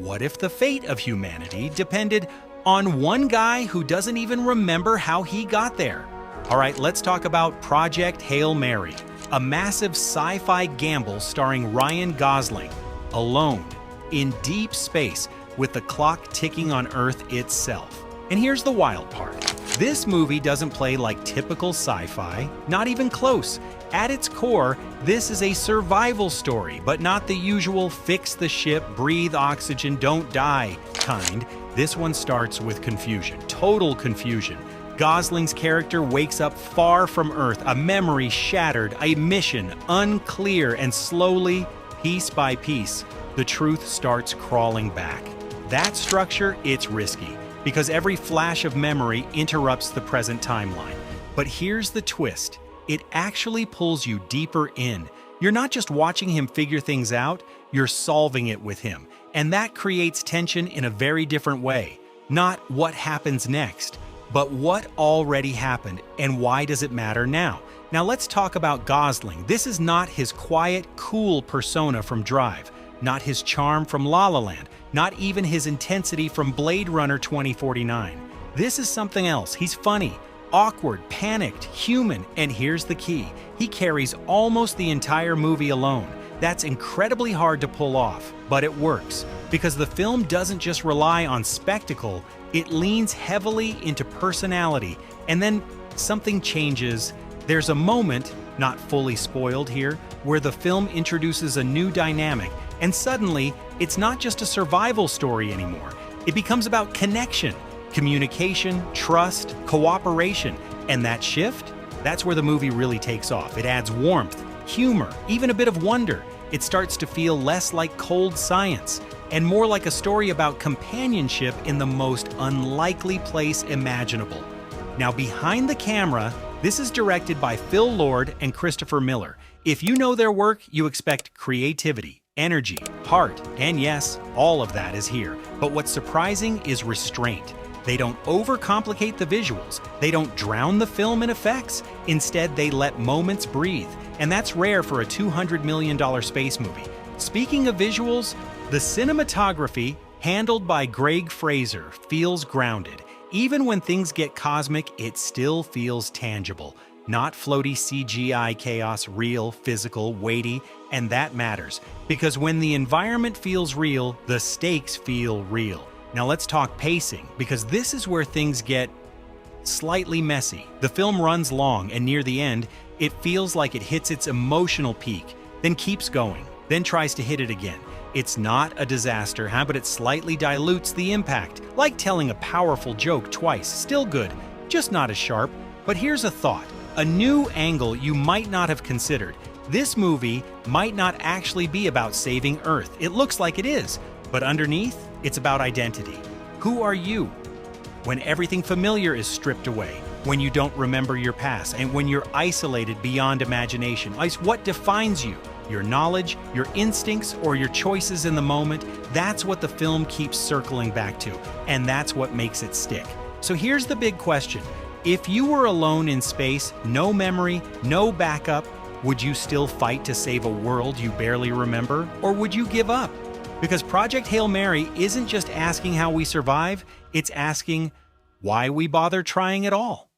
what if the fate of humanity depended on one guy who doesn't even remember how he got there? All right, let's talk about Project Hail Mary, a massive sci-fi gamble starring Ryan Gosling, alone, in deep space, with the clock ticking on Earth itself. And here's the wild part. This movie doesn't play like typical sci-fi, not even close. At its core, this is a survival story, but not the usual fix the ship, breathe oxygen, don't die kind. This one starts with confusion, total confusion. Gosling's character wakes up far from Earth, a memory shattered, a mission unclear, and slowly, piece by piece, the truth starts crawling back. That structure, it's risky, because every flash of memory interrupts the present timeline. But here's the twist. It actually pulls you deeper in. You're not just watching him figure things out, you're solving it with him. And that creates tension in a very different way. Not what happens next, but what already happened and why does it matter now? Now let's talk about Gosling. This is not his quiet, cool persona from Drive, not his charm from La La Land, not even his intensity from Blade Runner 2049. This is something else. He's funny, awkward, panicked, human, and here's the key. He carries almost the entire movie alone. That's incredibly hard to pull off, but it works, because the film doesn't just rely on spectacle, it leans heavily into personality, and then something changes. There's a moment, not fully spoiled here, where the film introduces a new dynamic, and suddenly, it's not just a survival story anymore. It becomes about connection, communication, trust, cooperation, and that shift, that's where the movie really takes off. It adds warmth, humor, even a bit of wonder. It starts to feel less like cold science and more like a story about companionship in the most unlikely place imaginable. Now, behind the camera, this is directed by Phil Lord and Christopher Miller. If you know their work, you expect creativity, energy, heart, and yes, all of that is here. But what's surprising is restraint. They don't overcomplicate the visuals. They don't drown the film in effects. Instead, they let moments breathe. And that's rare for a $200 million space movie. Speaking of visuals, the cinematography, handled by Greg Fraser, feels grounded. Even when things get cosmic, it still feels tangible. Not floaty CGI chaos, real, physical, weighty, and that matters. Because when the environment feels real, the stakes feel real. Now let's talk pacing, because this is where things get slightly messy. The film runs long, and near the end, it feels like it hits its emotional peak, then keeps going, then tries to hit it again. It's not a disaster, but it slightly dilutes the impact, like telling a powerful joke twice. Still good, just not as sharp. But here's a thought, a new angle you might not have considered. This movie might not actually be about saving Earth. It looks like it is, but underneath, it's about identity. Who are you? When everything familiar is stripped away, when you don't remember your past, and when you're isolated beyond imagination, what defines you? Your knowledge, your instincts, or your choices in the moment? That's what the film keeps circling back to, and that's what makes it stick. So here's the big question. If you were alone in space, no memory, no backup, would you still fight to save a world you barely remember, or would you give up? Because Project Hail Mary isn't just asking how we survive, it's asking why we bother trying at all.